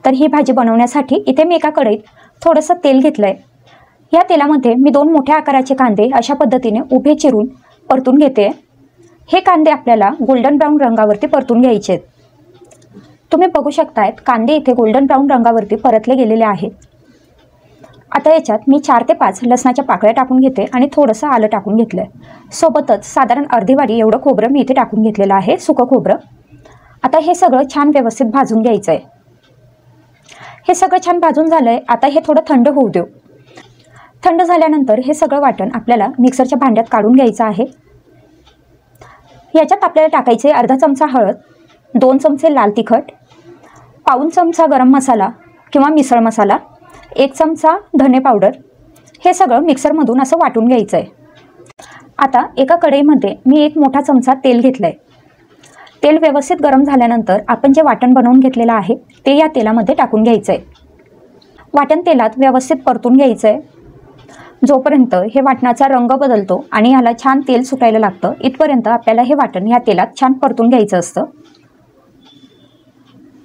तर ही भाजी बनवण्यासाठी इथे मी एका कढईत थोडंसं तेल घेतलंय। या तेलामध्ये मी 2 मोठ्या आकाराचे कांदे अशा पद्धतीने उभे चिरून परतून घेते। हे कांदे आपल्याला गोल्डन ब्राऊन रंगावरती परतून घ्यायचे आहेत। तुम्ही बघू शकताय कांदे इथे गोल्डन ब्राऊन रंगावरती परतले गेलेले आहेत। आता याच्यात मी 4 ते 5 लसणाच्या पाकळ्या टाकून घेते आणि थोडंसं आलं टाकून घेतलंय। सोबतच साधारण अर्धी वाटी एवढं खोबरं मी इथे टाकून घेतलेलं आहे, सुकं खोबरं। आता हे सगळं छान व्यवस्थित भाजून घ्यायचं आहे। हे सगळं छान भाजून झालंय। आता हे थोडं थंड होऊ देऊ। थंड झाल्यानंतर हे सगळं वाटण आपल्याला मिक्सरच्या भांड्यात काढून घ्यायचं आहे। याच्यात आपल्याला टाकायचे अर्धा चमचा हळद, 2 चमचे लाल तिखट, पाऊण चमचा गरम मसाला किंवा मिसळ मसाला, 1 चमचा धने पावडर। हे सगळं मिक्सरमधून असं वाटून घ्यायचं आहे। आता एका कढईमध्ये मी 1 मोठा चमचा तेल घेतलंय। तेल व्यवस्थित गरम झाल्यानंतर आपण जे वाटण बनवून घेतलेलं आहे ते या तेलामध्ये टाकून घ्यायचं आहे। वाटण तेलात व्यवस्थित परतून घ्यायचं आहे। जोपर्यंत हे वाटणाचा रंग बदलतो आणि याला छान तेल सुटायला लागतं इथपर्यंत आपल्याला हे वाटण या तेलात छान परतून घ्यायचं असतं।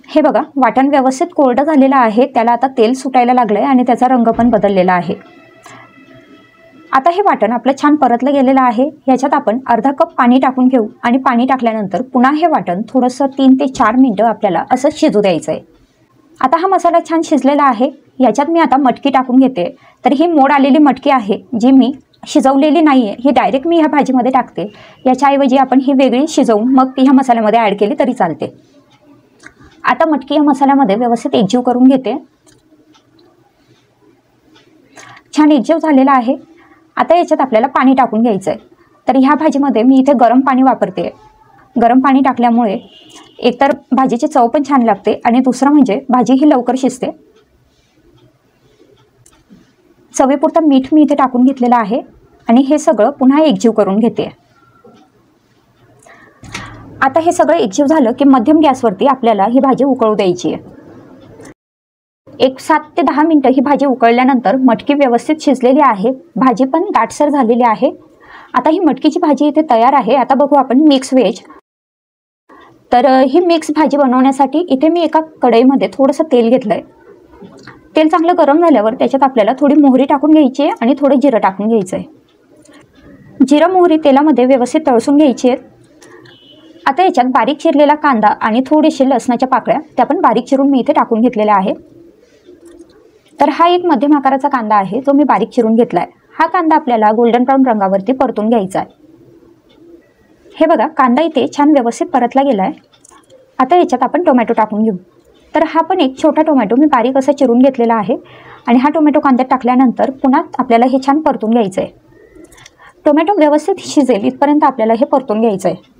हे बघा, वाटण व्यवस्थित कोरडं झालेलं आहे, त्याला आता तेल सुटायला लागलंय आणि त्याचा रंग पण बदललेला आहे। आता हे वाटण आपलं छान परतलं गेलेलं आहे। याच्यात आपण अर्धा कप पाणी टाकून घेऊ आणि पाणी टाकल्यानंतर पुन्हा हे वाटण थोडंसं 3 ते 4 मिनिटं आपल्याला असं शिजू द्यायचं आहे। आता हा मसाला छान शिजलेला आहे। याच्यात मी आता मटकी टाकून घेते। तर ही मोड आलेली मटकी आहे, जी मी शिजवलेली नाही आहे, ही डायरेक्ट मी ह्या भाजीमध्ये टाकते। याच्याऐवजी आपण ही वेगळी शिजवून मग ती ह्या मसाल्यामध्ये ॲड केली तरी चालते। आता मटकी या मसाल्यामध्ये व्यवस्थित एकजीव करून घेते। छान एकजीव झालेला आहे। आता याच्यात आपल्याला पाणी टाकून घ्यायचं आहे। तर ह्या भाजीमध्ये मी इथे गरम पाणी वापरते। गरम पाणी टाकल्यामुळे एकतर भाजीची चव पण छान लागते आणि दुसरं म्हणजे भाजी ही लवकर शिजते। चवीपुरतं मीठ मी इथे टाकून घेतलेलं आहे आणि हे सगळं पुन्हा एकजीव करून घेते। आता हे सगळं एकजीव झालं की मध्यम गॅसवरती आपल्याला ही भाजी उकळू द्यायची आहे। 7 ते 10 मिनिटं ही भाजी उकळल्यानंतर मटकी व्यवस्थित शिजलेली आहे, भाजी पण दाटसर झालेली आहे। आता ही मटकीची भाजी इथे तयार आहे। आता बघू आपण मिक्स व्हेज। तर ही मिक्स भाजी बनवण्यासाठी इथे मी एका कढईमध्ये थोडंसं तेल घेतलंय। तेल चांगलं गरम झाल्यावर त्याच्यात आपल्याला थोडी मोहरी टाकून घ्यायची आहे आणि थोडं जिरं टाकून घ्यायचं आहे। जिरं मोहरी तेलामध्ये व्यवस्थित तळसून घ्यायची आहेत। आता याच्यात बारीक चिरलेला कांदा आणि थोडेसे लसणाच्या पाकळ्या त्या पण बारीक चिरून मी इथे टाकून घेतलेल्या आहे। तर हा एक मध्यम आकाराचा कांदा आहे जो मी बारीक चिरून घेतलाय। हा कांदा आपल्याला गोल्डन ब्राऊन रंगावरती परतून घ्यायचा आहे। हे बघा, कांदा इथे छान व्यवस्थित परतला गेलाय। आता याच्यात आपण टोमॅटो टाकून घेऊ। तर हा पण एक छोटा टोमॅटो मी बारीक असा चिरून घेतलेला आहे आणि हा टोमॅटो कांद्यात टाकल्यानंतर पुन्हा आपल्याला हे छान परतून घ्यायचं आहे। टोमॅटो व्यवस्थित शिजेल इथपर्यंत आपल्याला हे परतून घ्यायचं आहे।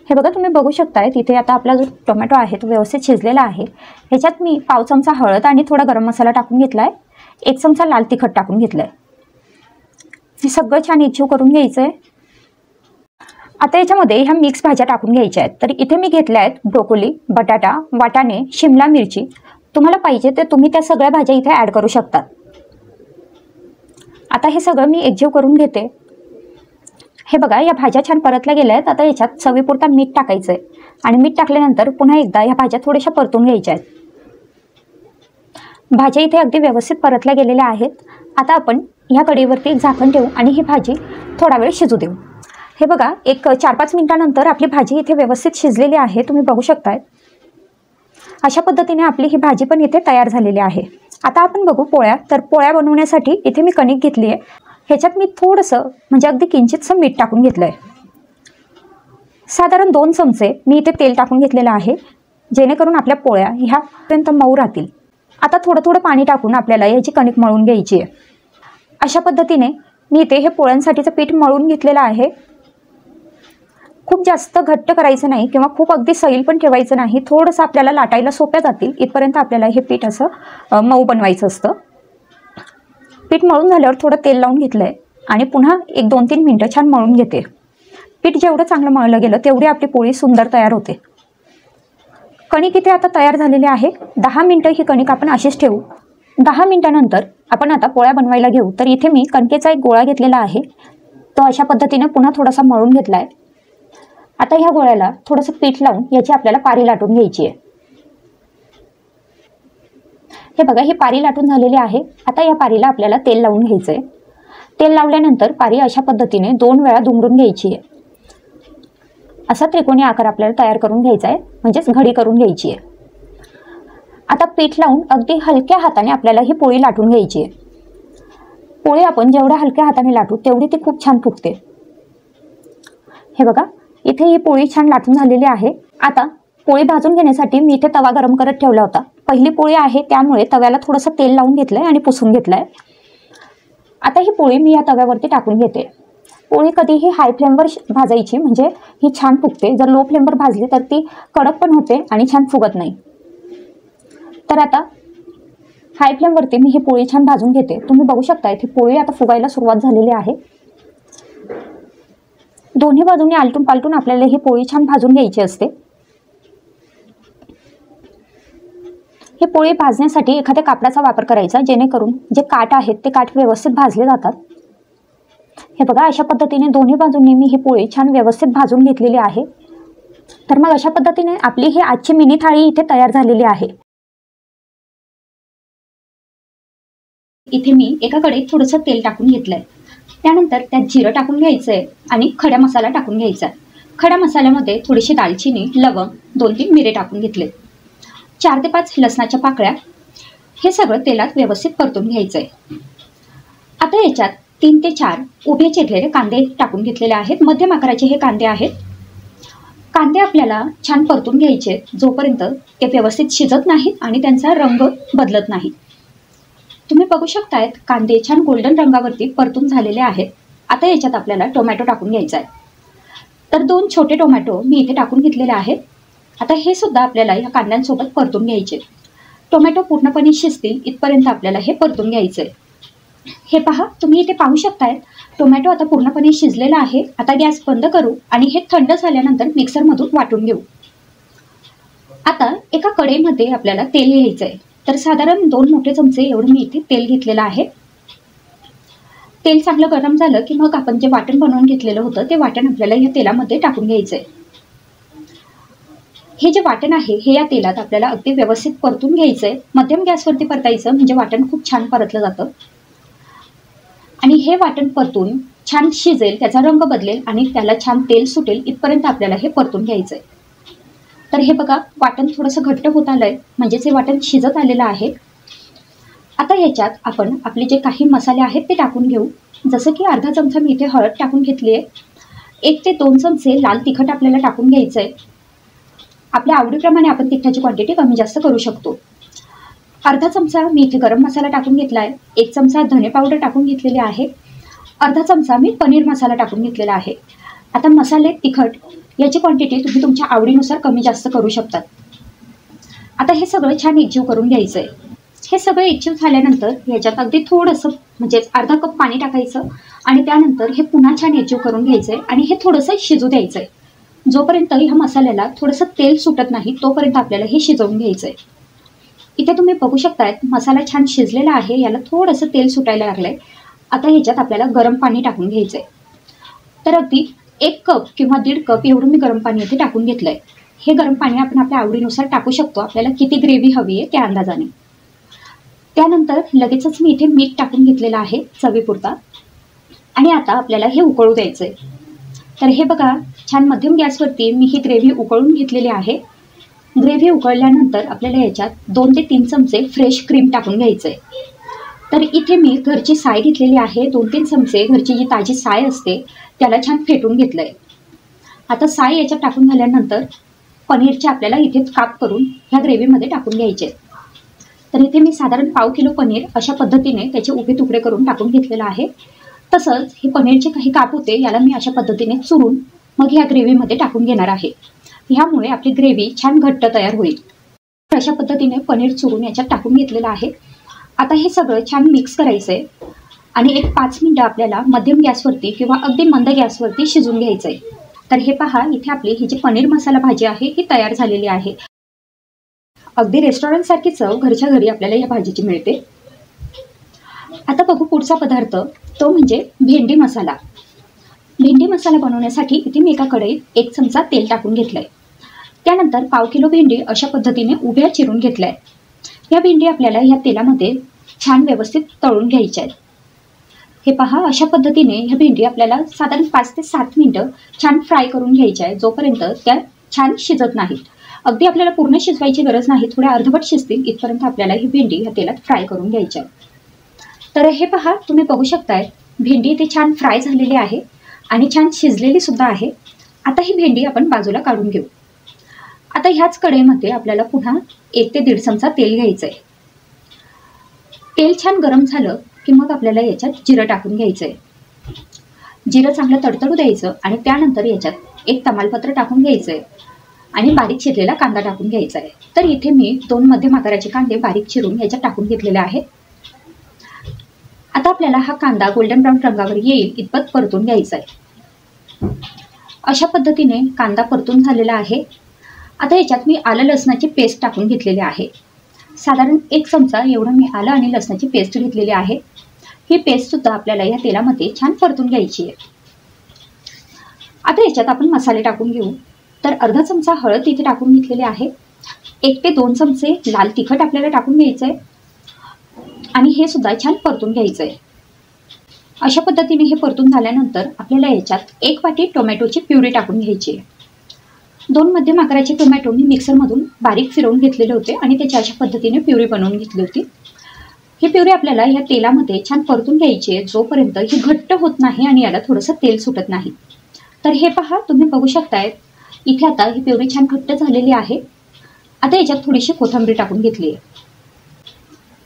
हे बघा, तुम्ही बघू शकताय तिथे आता आपला जो टोमॅटो आहे तो व्यवस्थित शिजलेला आहे। ह्याच्यात मी पाव चमचा हळद आणि थोडा गरम मसाला टाकून घेतलाय, 1 चमचा लाल तिखट टाकून घेतलंय। हे सगळं छान एकजीव करून घ्यायचं आहे। आता याच्यामध्ये ह्या मिक्स भाज्या टाकून घ्यायच्या आहेत। तर इथे मी घेतल्या आहेत ब्रोकोली, बटाटा, वाटाणे, शिमला मिरची। तुम्हाला पाहिजे तर तुम्ही त्या सगळ्या भाज्या इथे ॲड करू शकता। आता हे सगळं मी एकजीव करून घेते। हे बघा, या भाज्या छान परतल्या गेल्या आहेत। आता याच्यात चवीपुरता मीठ टाकायचं आहे आणि मीठ टाकल्यानंतर पुन्हा एकदा ह्या भाज्या थोड्याशा परतून घ्यायच्या आहेत। भाज्या इथे अगदी व्यवस्थित परतल्या गेलेल्या आहेत। आता आपण ह्या कढईवरती एक झाकण ठेवू आणि ही भाजी थोडा वेळ शिजू देऊ। हे बघा, एक 4-5 मिनिटांनंतर आपली भाजी इथे व्यवस्थित शिजलेली आहे, तुम्ही बघू शकताय। अशा पद्धतीने आपली ही भाजी पण इथे तयार झालेली आहे। आता आपण बघू पोळ्या। तर पोळ्या बनवण्यासाठी इथे मी कणिक घेतली आहे। ह्याच्यात मी थोडंसं म्हणजे अगदी किंचितसं मीठ टाकून घेतलंय। साधारण 2 चमचे मी इथे तेल टाकून घेतलेलं आहे, जेणेकरून आपल्या पोळ्या ह्यापर्यंत मऊ राहतील। आता थोडं थोडं पाणी टाकून आपल्याला याची कणिक मळून घ्यायची आहे। अशा पद्धतीने मी इथे हे पोळ्यांसाठीचं पीठ मळून घेतलेलं आहे। खूप जास्त घट्ट करायचं नाही किंवा खूप अगदी सैल पण ठेवायचं नाही, थोडंसं आपल्याला लाटायला सोप्या जातील इथपर्यंत आपल्याला हे पीठ असं मऊ बनवायचं असतं। पीठ मळून झाल्यावर थोडं तेल लावून घेतलंय आणि पुन्हा 1-2-3 मिनिटं छान मळून घेते। पीठ जेवढं चांगलं मळलं गेलं तेवढी आपली पोळी सुंदर तयार होते। कणिक इथे आता तयार झालेली आहे। 10 मिनिटं ही कणिक आपण अशीच ठेवू। 10 मिनिटांनंतर आपण आता पोळ्या बनवायला घेऊ। तर इथे मी कणकेचा एक गोळा घेतलेला आहे, तो अशा पद्धतीने पुन्हा थोडासा मळून घेतलाय। आता ह्या गोळ्याला थोडंसं पीठ लावून याची आपल्याला पारी लाटून घ्यायची आहे। हे बघा, ही पारी लाटून झालेली आहे। आता या पारीला आपल्याला तेल लावून घ्यायचं आहे। तेल लावल्यानंतर पारी अशा पद्धतीने 2 वेळा दुमडून घ्यायची आहे। असा त्रिकोणी आकार आपल्याला तयार करून घ्यायचा आहे, म्हणजेच घडी करून घ्यायची आहे। आता पीठ लावून अगदी हलक्या हाताने आपल्याला ही पोळी लाटून घ्यायची आहे। पोळी आपण जेवढ्या हलक्या हाताने लाटू तेवढी ती खूप छान फुगते। हे बघा, इथे ही पोळी छान लाटून झालेली आहे। आता पोळी भाजून घेण्यासाठी मी इथे तवा गरम करत ठेवला होता। पहिली पोळी आहे त्यामुळे तव्याला थोडंसं तेल लावून घेतलंय आणि पुसून घेतलंय। आता ही पोळी मी या तव्यावरती टाकून घेते। पोळी कधीही हाय फ्लेमवर भाजायची, म्हणजे ही छान फुगते। जर लो फ्लेमवर भाजली तर ती कडक पण होते आणि छान फुगत नाही। तर आता हाय फ्लेमवरती मी ही पोळी छान भाजून घेते। तुम्ही बघू शकता ही पोळी आता फुगायला सुरुवात झालेली आहे। दोन्ही बाजूंनी आलटून पालटून आपल्याला ही पोळी छान भाजून घ्यायची असते। ही पोळी भाजण्यासाठी एखाद्या कापडाचा वापर करायचा, जेणेकरून जे काठ आहेत ते काठ व्यवस्थित भाजले जातात। हे बघा, अशा पद्धतीने दोन्ही बाजूंनी मी ही पोळी छान व्यवस्थित भाजून घेतलेली आहे। तर मग अशा पद्धतीने आपली ही आजची मिनी थाळी इथे तयार झालेली आहे। इथे मी एका कढईत थोडंसं तेल टाकून घेतलंय। त्यानंतर त्यात जिरं टाकून घ्यायचंय आणि खडा मसाला टाकून घ्यायचा आहे। खडा मसाल्यामध्ये थोडीशी दालचिनी, लवंग, 2-3 मिरे टाकून घेतले, 4 ते 5 लसणाच्या पाकळ्या। हे सगळं तेलात व्यवस्थित परतून घ्यायचंय। आता याच्यात 3 ते 4 उभे चिरलेले कांदे टाकून घेतलेले आहेत। मध्यम आकाराचे हे कांदे आहेत। कांदे आपल्याला छान परतून घ्यायचे जोपर्यंत ते व्यवस्थित शिजत नाहीत आणि त्यांचा रंग बदलत नाही। तुम्ही बघू शकतायत कांदे छान गोल्डन रंगावरती परतून झालेले आहेत। आता याच्यात आपल्याला टोमॅटो टाकून घ्यायचा आहे। तर 2 छोटे टोमॅटो मी इथे टाकून घेतलेले आहेत। आता हे सुद्धा आपल्याला या कांद्यांसोबत परतून घ्यायचे। टोमॅटो पूर्णपणे शिजतील इथपर्यंत आपल्याला हे परतून घ्यायचे। हे पहा, तुम्ही इथे पाहू शकताय टोमॅटो आता पूर्णपणे शिजलेला आहे। आता गॅस बंद करू आणि हे थंड झाल्यानंतर मिक्सरमधून वाटून घेऊ। आता एका कढईमध्ये आपल्याला तेल घ्यायचं आहे। तर साधारण 2 मोठे चमचे एवढं मी इथे तेल घेतलेलं आहे। तेल चांगलं गरम झालं की मग आपण जे वाटण बनवून घेतलेलं होतं ते वाटण आपल्याला या तेलामध्ये टाकून घ्यायचंय। हे जे वाटण आहे हे या तेलात आपल्याला अगदी व्यवस्थित परतून घ्यायचंय। मध्यम गॅसवरती परतायचं, म्हणजे वाटण खूप छान परतलं जातं आणि हे वाटण परतून छान शिजेल, त्याचा रंग बदलेल आणि त्याला छान तेल सुटेल इथपर्यंत आपल्याला हे परतून घ्यायचंय। तर हे बघा, वाटण थोडंसं घट्ट होत आलंय, म्हणजेच हे वाटण शिजत आलेलं आहे। आता याच्यात आपण आपले जे काही मसाले आहेत ते टाकून घेऊ। जसं की अर्धा चमचा मी इथे हळद टाकून घेतली आहे। 1 ते 2 चमचे लाल तिखट आपल्याला टाकून घ्यायचंय। आपल्या आवडीप्रमाणे आपण तिखटाची क्वांटिटी कमी जास्त करू शकतो। अर्धा चमचा मी इथे गरम मसाला टाकून घेतलाय। 1 चमचा धने पावडर टाकून घेतलेली आहे। अर्धा चमचा मी पनीर मसाला टाकून घेतलेला आहे। आता मसाले, तिखट याची क्वांटिटी तुम्ही तुमच्या आवडीनुसार कमी जास्त करू शकतात। आता हे सगळं छान एकजीव करून घ्यायचंय। हे सगळं एकजीव झाल्यानंतर याच्यात अगदी थोडंसं, म्हणजे अर्धा कप पाणी टाकायचं आणि त्यानंतर हे पुन्हा छान एकजीव करून घ्यायचंय आणि हे थोडंसं शिजू द्यायचंय। जोपर्यंत ह्या मसाल्याला थोडंसं तेल सुटत नाही तोपर्यंत आपल्याला हे शिजवून घ्यायचंय। इथे तुम्ही बघू शकताय मसाला छान शिजलेला आहे, याला थोडंसं तेल सुटायला लागलंय। आता ह्याच्यात आपल्याला गरम पाणी टाकून घ्यायचंय। तर अगदी 1 कप किंवा 1.5 कप एवढं मी गरम पाणी इथे टाकून घेतलंय। हे गरम पाणी आपण आपल्या आवडीनुसार टाकू शकतो, आपल्याला किती ग्रेव्ही हवी आहे त्या अंदाजाने। त्यानंतर लगेचच मी इथे मीठ टाकून घेतलेलं आहे चवीपुरता आणि आता आपल्याला हे उकळू द्यायचंय। तर हे बघा, छान मध्यम गॅसवरती मी ही ग्रेव्ही उकळून घेतलेली आहे। ग्रेव्ही उकळल्यानंतर आपल्याला याच्यात 2 ते 3 चमचे फ्रेश क्रीम टाकून घ्यायचंय। तर इथे मी घरची साय घेतलेली आहे। 2-3 चमचे घरची जी ताजी साय असते त्याला छान फेटून घेतलंय। आता साय याच्यात टाकून झाल्यानंतर पनीरचे आपल्याला इथे काप करून ह्या ग्रेव्हीमध्ये टाकून घ्यायचे। तर इथे मी साधारण पाव किलो पनीर अशा पद्धतीने त्याचे उभे तुकडे करून टाकून घेतलेलं आहे। तसंच हे पनीरचे काही काप होते याला मी अशा पद्धतीने चुरून मग ह्या ग्रेव्हीमध्ये टाकून घेणार आहे। ह्यामुळे आपली ग्रेव्ही छान घट्ट तयार होईल। अशा पद्धतीने पनीर चुरून याच्यात टाकून घेतलेलं आहे। आता हे सगळं छान मिक्स करायचंय आणि एक 5 मिनिटं आपल्याला मध्यम गॅसवरती किंवा अगदी मंद गॅसवरती शिजून घ्यायचंय। तर हे पहा, इथे आपली ही जी पनीर मसाला भाजी आहे ही तयार झालेली आहे। अगदी रेस्टॉरंट सारखी चव घरच्या घरी आपल्याला या भाजीची मिळते। आता बघू पुढचा पदार्थ, तो म्हणजे भेंडी मसाला। भेंडी मसाला बनवण्यासाठी इथे मी एका कढईत 1 चमचा तेल टाकून घेतलंय। त्यानंतर पाव किलो भेंडी अशा पद्धतीने उभ्या चिरून घेतल्या। या भेंडी आपल्याला ह्या तेलामध्ये छान व्यवस्थित तळून घ्यायच्या आहेत। हे पहा, अशा पद्धतीने ह्या भेंडी आपल्याला साधारण 5 ते 7 मिनिटं छान फ्राय करून घ्यायच्या आहे, जोपर्यंत त्या छान शिजत नाहीत। अगदी आपल्याला पूर्ण शिजवायची गरज नाही, थोड्या अर्धवट शिजतील इथपर्यंत आपल्याला ही भेंडी ह्या तेलात फ्राय करून घ्यायची आहे। तर हे पहा, तुम्ही बघू शकताय भेंडी इथे छान फ्राय झालेली आहे आणि छान शिजलेली सुद्धा आहे। आता ही भेंडी आपण बाजूला काढून घेऊ। आता ह्याच कढईमध्ये आपल्याला पुन्हा 1 ते 1.5 चमचा तेल घ्यायचं आहे। तेल छान गरम झालं की मग आपल्याला याच्यात जिरं टाकून घ्यायचं आहे। जिरं चांगलं तडतडू द्यायचं आणि त्यानंतर याच्यात 1 तमालपत्र टाकून घ्यायचं आहे आणि बारीक चिरलेला कांदा टाकून घ्यायचा आहे। तर इथे मी 2 मध्यम आकाराचे कांदे बारीक चिरून याच्यात टाकून घेतलेले आहेत। आता आपल्याला हा कांदा गोल्डन ब्राऊन रंगावर येईल इतपत परतून घ्यायचा आहे। अशा पद्धतीने कांदा परतून झालेला आहे। आता याच्यात मी आलं लसणाची पेस्ट टाकून घेतलेली आहे। साधारण 1 चमचा एवढं मी आलं आणि लसणाची पेस्ट घेतलेली आहे। ही पेस्ट सुद्धा आपल्याला या तेलामध्ये छान परतून घ्यायची आहे। आता याच्यात आपण मसाले टाकून घेऊ। तर अर्धा चमचा हळद इथे टाकून घेतलेली आहे। 1 ते 2 चमचे लाल तिखट आपल्याला टाकून घ्यायचं आहे आणि हे सुद्धा छान परतून घ्यायचं आहे। अशा पद्धतीने हे परतून झाल्यानंतर आपल्याला याच्यात 1 वाटी टोमॅटोची प्युरी टाकून घ्यायची आहे। 2 मध्यम आकाराचे टोमॅटो मी मिक्सरमधून बारीक फिरवून घेतलेले होते आणि त्याची अशा पद्धतीने प्युरी बनवून घेतली होती। ही प्युरी आपल्याला ह्या तेलामध्ये छान परतून घ्यायची आहे, जोपर्यंत ही घट्ट होत नाही आणि याला थोडंसं तेल सुटत नाही। तर हे पहा, तुम्ही बघू शकताय इथे आता ही प्युरी छान घट्ट झालेली आहे। आता याच्यात थोडीशी कोथिंबीर टाकून घेतली आहे।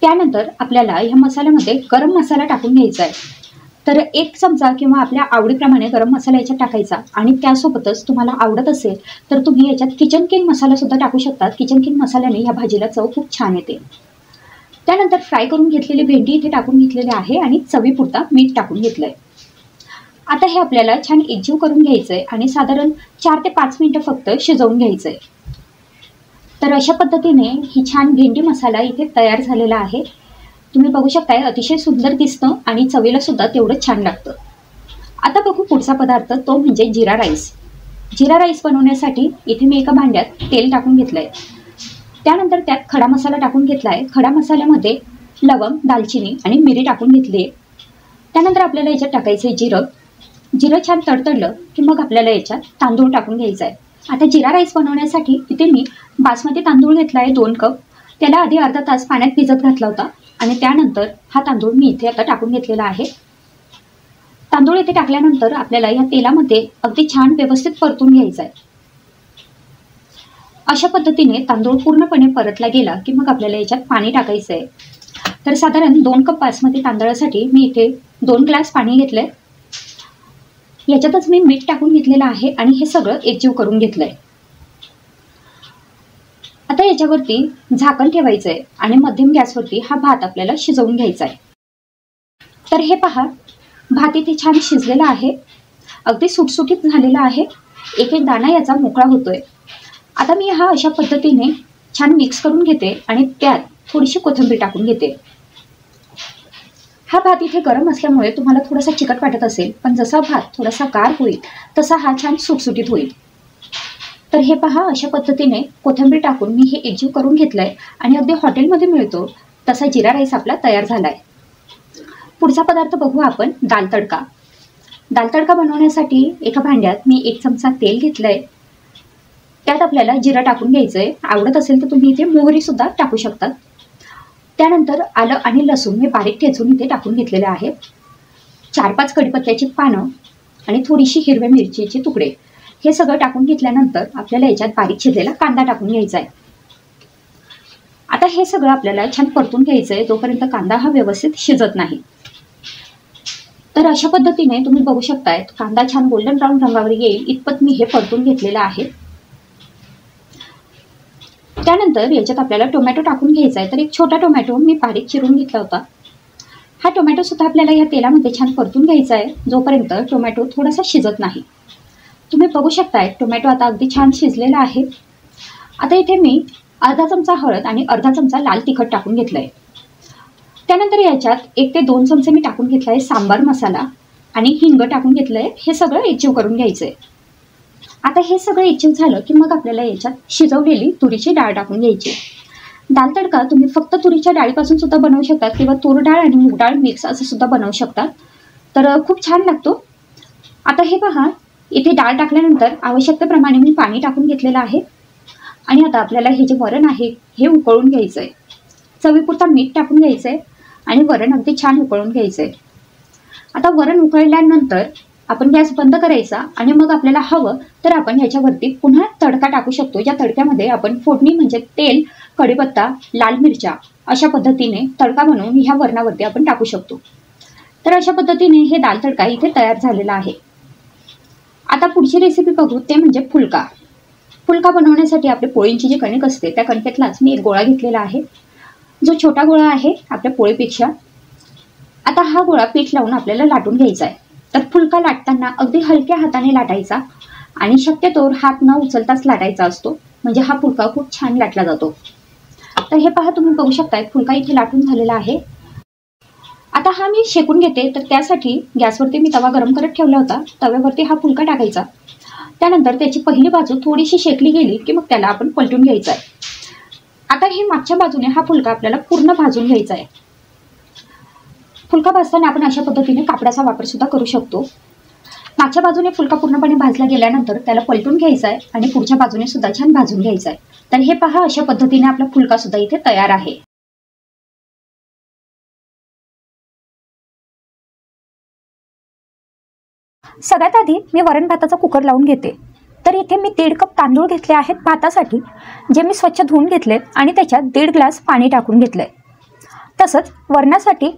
त्यानंतर आपल्याला ह्या मसाल्यामध्ये गरम मसाला टाकून घ्यायचा आहे। तर 1 चमचा किंवा आपल्या आवडीप्रमाणे गरम मसाला याच्यात टाकायचा आणि त्यासोबतच तुम्हाला आवडत असेल तर तुम्ही याच्यात किचन किंग मसाला सुद्धा टाकू शकता। किचन किंग मसाल्याने ह्या भाजीला चव खूप छान येते। त्यानंतर फ्राय करून घेतलेली भेंडी इथे टाकून घेतलेली आहे आणि चवीपुरता मीठ टाकून घेतलंय। आता हे आपल्याला छान एकजीव करून घ्यायचंय आणि साधारण 4 ते 5 मिनिटं फक्त शिजवून घ्यायचंय। तर अशा पद्धतीने ही छान भेंडी मसाला इथे तयार झालेला आहे। तुम्ही बघू शकताय अतिशय सुंदर दिसतं आणि चवीला सुद्धा तेवढंच छान लागतं। आता बघू पुढचा पदार्थ, तो म्हणजे जिरा राईस। जिरा राईस बनवण्यासाठी इथे मी एका भांड्यात तेल टाकून घेतलंय। त्यानंतर त्यात खडा मसाला टाकून घेतलाय। खडा मसाल्यामध्ये लवंग, दालचिनी आणि मिरी टाकून घेतली आहे। त्यानंतर आपल्याला याच्यात टाकायचं आहे जिरं। जिरं छान तडतडलं की मग आपल्याला याच्यात तांदूळ टाकून घ्यायचा आहे। आता जिरा राईस बनवण्यासाठी इथे मी बासमती तांदूळ घेतला आहे 2 कप। त्याला आधी अर्धा तास पाण्यात भिजत घातला होता आणि त्यानंतर हा तांदूळ मी इथे आता टाकून घेतलेला आहे। तांदूळ इथे टाकल्यानंतर आपल्याला या तेलामध्ये अगदी छान व्यवस्थित परतून घ्यायचा आहे। अशा पद्धतीने तांदूळ पूर्णपणे परतला गेला की मग आपल्याला याच्यात पाणी टाकायचं आहे। तर साधारण 2 कप बासमती तांदळासाठी मी इथे 2 ग्लास पाणी घेतलंय। याच्यातच मी मीठ टाकून घेतलेलं आहे आणि हे सगळं एकजीव करून घेतलंय। आता याच्यावरती झाकण ठेवायचं आहे आणि मध्यम गॅसवरती हा भात आपल्याला शिजवून घ्यायचा आहे। तर हे पहा, भात इथे छान शिजलेला आहे, अगदी सुटसुटीत झालेला आहे, एक एक दाणा याचा मोकळा होतोय। आता मी हा अशा पद्धतीने छान मिक्स करून घेते आणि त्यात थोडीशी कोथिंबीर टाकून घेते। हा भात इथे गरम असल्यामुळे तुम्हाला थोडासा चिकट वाटत असेल, पण जसा भात थोडासा गार होईल तसा हा छान सुटसुटीत होईल। तर हे पहा, अशा पद्धतीने कोथिंबीर टाकून मी हे एकजीव करून घेतलंय आणि अगदी हॉटेलमध्ये मिळतो तसा जिरा राईस आपला तयार झालाय। पुढचा पदार्थ बघू आपण, दाल तडका। दाल तडका बनवण्यासाठी एका भांड्यात मी 1 चमचा तेल घेतलंय। त्यात आपल्याला जिरं टाकून घ्यायचंय। आवडत असेल तर तुम्ही इथे मोहरी सुद्धा टाकू शकता। त्यानंतर आलं आणि लसूण मी बारीक ठेचून इथे टाकून घेतलेले आहेत। 4-5 कढीपत्त्याची पानं आणि थोडीशी हिरव्या मिरचीचे तुकडे हे सगळं टाकून घेतल्यानंतर आपल्याला याच्यात बारीक चिरलेला कांदा टाकून घ्यायचा आहे। आता हे सगळं आपल्याला छान परतून घ्यायचं आहे, जोपर्यंत कांदा हा व्यवस्थित शिजत नाही। तर अशा पद्धतीने तुम्ही बघू शकताय कांदा छान गोल्डन ब्राऊन रंगावर येईल इतपत मी हे परतून घेतलेलं आहे। त्यानंतर याच्यात आपल्याला टोमॅटो टाकून घ्यायचा आहे। तर एक छोटा टोमॅटो मी बारीक चिरून घेतला होता। हा टोमॅटो सुद्धा आपल्याला या तेलामध्ये छान परतून घ्यायचा आहे, जोपर्यंत टोमॅटो थोडासा शिजत नाही। तुम्ही बघू शकताय टोमॅटो आता अगदी छान शिजलेला आहे। आता इथे मी अर्धा चमचा हळद आणि अर्धा चमचा लाल तिखट टाकून घेतलंय। त्यानंतर याच्यात 1 ते 2 चमचे मी टाकून घेतलाय सांबार मसाला आणि हिंग टाकून घेतलंय। हे सगळं एकजीव करून घ्यायचंय। आता हे सगळं एकजीव झालं की मग आपल्याला याच्यात शिजवलेली तुरीची डाळ टाकून घ्यायची। दाल तडका तुम्ही फक्त तुरीच्या डाळीपासून सुद्धा बनवू शकतात किंवा तूर डाळ आणि मूग डाळ मिक्स असं सुद्धा बनवू शकतात, तर खूप छान लागतो. आता हे पहा, इथे डाळ टाकल्यानंतर आवश्यकतेप्रमाणे मी पाणी टाकून घेतलेलं आहे आणि आता आपल्याला हे जे वरण आहे हे उकळून घ्यायचं आहे. चवीपुरता मीठ टाकून घ्यायचं आहे आणि वरण अगदी छान उकळून घ्यायचं आहे. आता वरण उकळल्यानंतर आपण गॅस बंद करायचा आणि मग आपल्याला हवं तर आपण ह्याच्यावरती पुन्हा तडका टाकू शकतो. या तडक्यामध्ये आपण फोडणी म्हणजे तेल, कढीपत्ता, लाल मिरच्या अशा पद्धतीने तडका बनवून ह्या वरणावरती आपण टाकू शकतो. तर अशा पद्धतीने हे दाल तडका इथे तयार झालेला आहे. आता पुढची रेसिपी बघू, ते म्हणजे फुलका. फुलका बनवण्यासाठी आपल्या पोळींची जी कणिक असते त्या कणकेतलाच मी एक गोळा घेतलेला आहे, जो छोटा गोळा आहे आपल्या पोळीपेक्षा. आता हा गोळा पीठ लावून आपल्याला लाटून घ्यायचा आहे. तर फुलका लाटताना अगदी हलक्या हाताने लाटायचा आणि शक्यतोवर हात न उचलताच लाटायचा असतो, म्हणजे हा फुलका खूप छान लाटला जातो. तर हे पहा, तुम्ही बघू शकताय फुलका इथे लाटून झालेला आहे. आता हा मी शेकून घेते, तर त्यासाठी गॅसवरती मी तवा गरम करत ठेवला होता. तव्यावरती हा फुलका टाकायचा. त्यानंतर त्याची पहिली बाजू थोडीशी शेकली गेली की मग त्याला आपण पलटून घ्यायचं आहे. आता हे मागच्या बाजूने हा फुलका आपल्याला पूर्ण भाजून घ्यायचा आहे. फुलका भाजताना आपण अशा पद्धतीने कापडाचा वापर सुद्धा करू शकतो. मागच्या बाजूने फुलका पूर्णपणे भाजला गेल्यानंतर त्याला पलटून घ्यायचा आहे आणि पुढच्या बाजूने सुद्धा छान भाजून घ्यायचा आहे. तर हे पहा, अशा पद्धतीने आपला फुलका सुद्धा इथे तयार आहे. सगळ्यात आधी मी वरण भाताचा कुकर लावून घेते. तर इथे मी 1.5 कप तांदूळ घेतले आहेत भातासाठी, जे मी स्वच्छ धुवून घेतलेत आणि त्याच्यात 1.5 ग्लास पाणी टाकून घेतलंय. तसंच वरणासाठी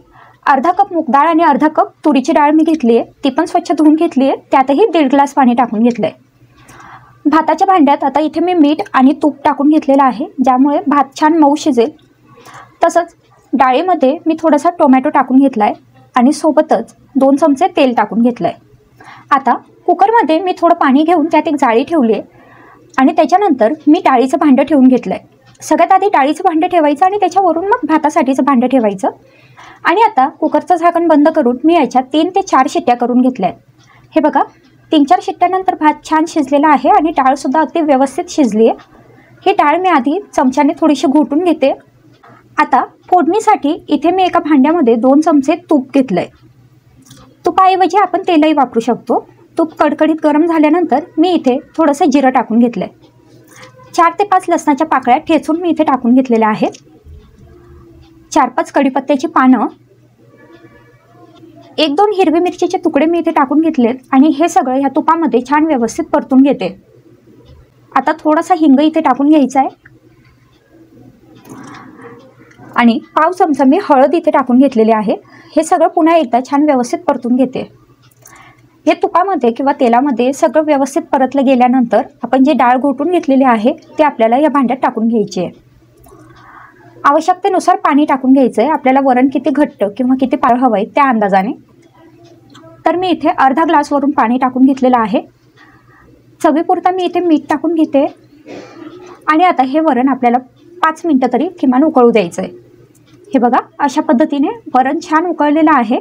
अर्धा कप मूग डाळ आणि अर्धा कप तुरीची डाळ मी घेतली आहे, ती पण स्वच्छ धुवून घेतली आहे. त्यातही 1.5 ग्लास पाणी टाकून घेतलंय. भाताच्या भांड्यात आता इथे मी मीठ आणि तूप टाकून घेतलेलं आहे, ज्यामुळे भात छान मऊ शिजेल. तसंच डाळीमध्ये मी थोडासा टोमॅटो टाकून घेतलाय आणि सोबतच 2 चमचे तेल टाकून घेतलंय. आता कुकरमध्ये मी थोडं पाणी घेऊन त्यात एक जाळी ठेवली आहे आणि त्याच्यानंतर मी डाळीचं भांडं ठेवून घेतलंय. सगळ्यात आधी डाळीचं भांडं ठेवायचं आणि त्याच्यावरून मग भातासाठीचं भांडं ठेवायचं. आणि आता कुकरचं झाकण बंद करून मी याच्यात 3 ते 4 शिट्ट्या करून घेतल्या आहेत. हे बघा, 3-4 शिट्ट्यानंतर भात छान शिजलेला आहे आणि डाळसुद्धा अगदी व्यवस्थित शिजली आहे. ही डाळ मी आधी चमच्याने थोडीशी घोटून घेते. आता फोडणीसाठी इथे मी एका भांड्यामध्ये 2 चमचे तूप घेतलंय. तुपाऐवजी आपण तेलही वापरू शकतो. तूप कडकडीत गरम झाल्यानंतर मी इथे थोडंसं जिरं टाकून घेतलंय. 4 ते 5 लसणाच्या पाकळ्या ठेचून मी इथे टाकून घेतलेल्या आहेत. 4-5 कढीपत्त्याची पानं, 1-2 हिरवी मिरचीचे तुकडे मी इथे टाकून घेतलेत आणि हे सगळं ह्या तुपामध्ये छान व्यवस्थित परतून घेते. आता थोडासा हिंग इथे टाकून घ्यायचा आहे आणि पाव चमचा मी हळद इथे टाकून घेतलेली आहे. हे सगळं पुन्हा एकदा छान व्यवस्थित परतून घेते. हे तुपामध्ये किंवा तेलामध्ये सगळं व्यवस्थित परतलं गेल्यानंतर आपण जे डाळ घोटून घेतलेली आहे ते आपल्याला या भांड्यात टाकून घ्यायची आहे. आवश्यकतेनुसार पाणी टाकून घ्यायचं आहे. आपल्याला वरण किती घट्ट किंवा किती पातळ हवं आहे त्या अंदाजाने. तर मी इथे अर्धा ग्लासवरून पाणी टाकून घेतलेलं आहे. चवीपुरता मी इथे मीठ टाकून घेते आणि आता हे वरण आपल्याला 5 मिनटं तरी किमान उकळू द्यायचं आहे. हे बघा, अशा पद्धतीने वरण छान उकळलेलं आहे.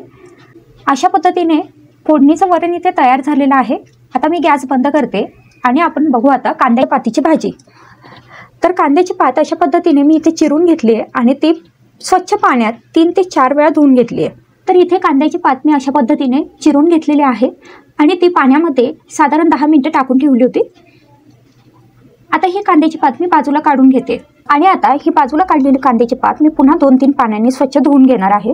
अशा पद्धतीने फोडणीचं वरण इथे तयार झालेलं आहे. आता मी गॅस बंद करते आणि आपण बघू आता कांद्या पातीची भाजी. तर कांद्याची पात अशा पद्धतीने मी इथे चिरून घेतली आहे आणि ती स्वच्छ पाण्यात 3 ते 4 वेळा धुवून घेतली आहे. तर इथे कांद्याची पात मी अशा पद्धतीने चिरून घेतलेली आहे आणि ती पाण्यामध्ये साधारण 10 मिनिटं टाकून ठेवली होती. आता ही कांद्याची पात मी बाजूला काढून घेते आणि आता ही बाजूला काढलेली कांद्याची पात मी पुन्हा 2-3 पाण्याने स्वच्छ धुवून घेणार आहे.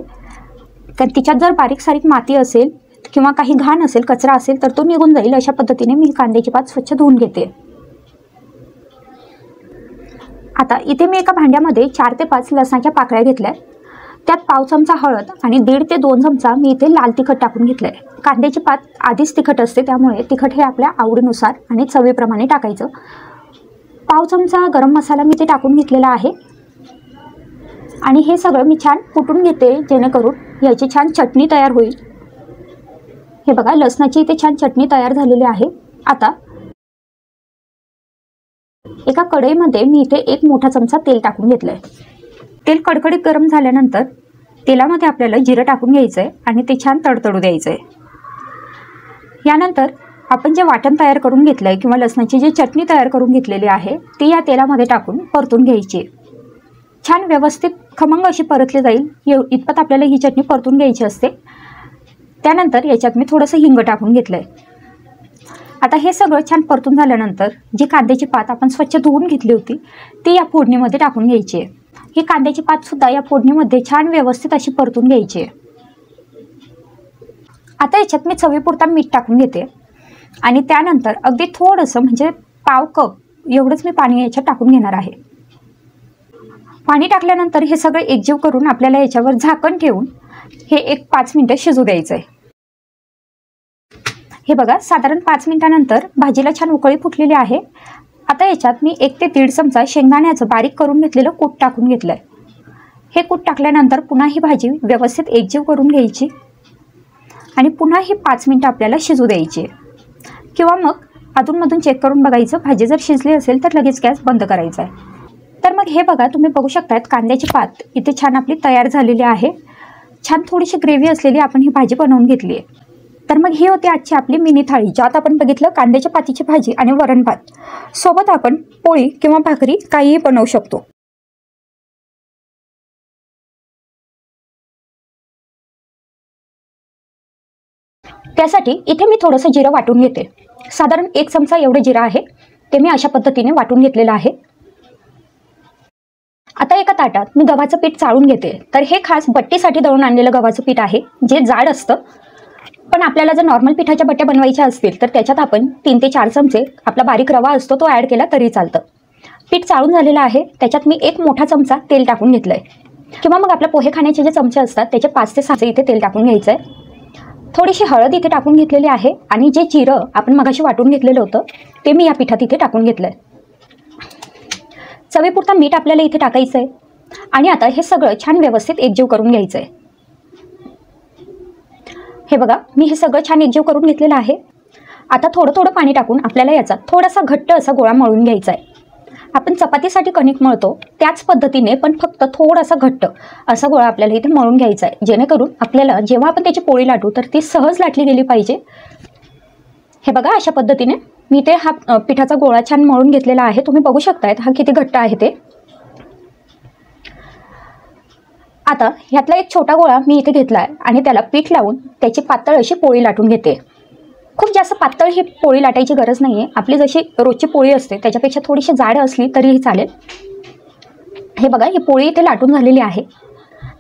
कारण तिच्यात जर बारीक सारीक माती असेल किंवा काही घाण असेल, कचरा असेल तर तो निघून जाईल. अशा पद्धतीने मी कांद्याची पात स्वच्छ धुवून घेते. आता इथे मी एका भांड्यामध्ये 4 ते 5 लसणाच्या पाकळ्या घेतल्या. त्यात पाव चमचा हळद आणि 1.5 ते 2 चमचा मी इथे लाल तिखट टाकून घेतलंय. कांद्याची पात आधीच तिखट असते, त्यामुळे तिखट हे आपल्या आवडीनुसार आणि चवीप्रमाणे टाकायचं. पाव चमचा गरम मसाला मी इथे टाकून घेतलेला आहे आणि हे सगळं मी छान कुटून घेते, जेणेकरून याची छान चटणी तयार होईल. हे बघा, लसणाची इथे छान चटणी तयार झालेली आहे. आता एका कढईमध्ये मी इथे 1 मोठा चमचा तेल टाकून घेतलंय. तेल कडकडीत गरम झाल्यानंतर तेलामध्ये आपल्याला जिरं टाकून घ्यायचं आहे आणि ते छान तडतडू द्यायचं आहे. यानंतर आपण जे वाटण तयार करून घेतलं आहे किंवा लसणाची जी चटणी तयार करून घेतलेली आहे ती या तेलामध्ये टाकून परतून घ्यायची. छान व्यवस्थित खमंग अशी परतली जाईल इतपत आपल्याला ही चटणी परतून घ्यायची असते। त्यानंतर याच्यात मी थोडंसं हिंग टाकून घेतलं आहे। आता हे सगळं छान परतून झाल्यानंतर जी कांद्याची पात आपण स्वच्छ धुवून घेतली होती ती या फोडणीमध्ये टाकून घ्यायची आहे। ही कांद्याची पातसुद्धा या फोडणीमध्ये छान व्यवस्थित अशी परतून घ्यायची आहे। आता याच्यात मी चवीपुरता मीठ टाकून घेते आणि त्यानंतर अगदी थोडंसं म्हणजे पाव कप एवढंच मी पाणी याच्यात टाकून घेणार आहे। पाणी टाकल्यानंतर हे सगळं एकजीव करून आपल्याला याच्यावर झाकण ठेवून हे 1-5 मिनिटं शिजू द्यायचं आहे। हे बघा, साधारण 5 मिनिटानंतर भाजीला छान उकळी फुटलेली आहे। आता याच्यात मी 1 ते 1.5 चमचा शेंगदाण्याचं बारीक करून घेतलेलं कूट टाकून घेतलंय। हे कूट टाकल्यानंतर पुन्हा ही भाजी व्यवस्थित एकजीव करून घ्यायची आणि पुन्हा ही 5 मिनिटं आपल्याला शिजू द्यायची किंवा मग अधूनमधून चेक करून बघायचं, भाजी जर शिजली असेल तर लगेच गॅस बंद करायचा आहे। तर मग हे बघा, तुम्ही बघू शकतायत कांद्याची पात इथे छान आपली तयार झालेली आहे। छान थोडीशी ग्रेव्ही असलेली आपण ही भाजी बनवून घेतली आहे। तर मग ही होती आजची आपली मिनी थाळी, ज्यात आपण बघितलं कांद्याच्या पातीची भाजी आणि वरण भात, सोबत आपण पोळी किंवा भाकरी काहीही बनवू शकतो। त्यासाठी इथे मी थोडंसं जिरं वाटून घेते। साधारण 1 चमचा एवढे जिरं आहे, ते मी अशा पद्धतीने वाटून घेतलेलं आहे। आता एका ताटात मी गव्हाचं पीठ चाळून घेते। तर हे खास बट्टीसाठी दळून आणलेलं गव्हाचं पीठ आहे, जे जाड असतं। पण आपल्याला जर नॉर्मल पिठाच्या बट्ट्या बनवायच्या असतील तर त्याच्यात आपण 3 ते 4 चमचे आपला बारीक रवा असतो तो ॲड केला तरी चालतं। पीठ चाळून झालेलं आहे, त्याच्यात मी 1 मोठा चमचा तेल टाकून घेतलं आहे किंवा मग आपल्या पोहे खाण्याचे जे चमचे असतात त्याचे 5 ते 6 इथे तेल टाकून घ्यायचं आहे। थोडीशी हळद इथे टाकून घेतलेली आहे आणि जे जिरं आपण मगाशी वाटून घेतलेलं होतं ते मी या पिठात इथे टाकून घेतलं आहे। चवीपुरता मीठ आपल्याला इथे टाकायचं आहे आणि आता हे सगळं छान व्यवस्थित एकजीव करून घ्यायचं आहे। हे बघा, मी हे सगळं छान एकजीव करून घेतलेलं आहे। आता थोडं थोडं पाणी टाकून आपल्याला याचा थोडासा घट्ट असा गोळा मळून घ्यायचा आहे। आपण चपातीसाठी कणिक मळतो त्याच पद्धतीने पण फक्त थोडासा घट्ट असा गोळा आपल्याला इथे मळून घ्यायचा आहे, जेणेकरून आपल्याला जेव्हा आपण त्याची पोळी लाटू तर ती सहज लाटली गेली पाहिजे। हे बघा, अशा पद्धतीने मी ते हा पिठाचा गोळा छान मळून घेतलेला आहे। तुम्ही बघू शकतायत हा किती घट्ट आहे ते। आता ह्यातला एक छोटा गोळा मी इथे घेतला आहे आणि त्याला पीठ लावून त्याची पातळ अशी पोळी लाटून घेते। खूप जास्त पातळ ही पोळी लाटायची गरज नाही आहे, आपली जशी रोजची पोळी असते त्याच्यापेक्षा थोडीशी जाड असली तरीही चालेल। हे बघा, ही पोळी इथे लाटून झालेली आहे।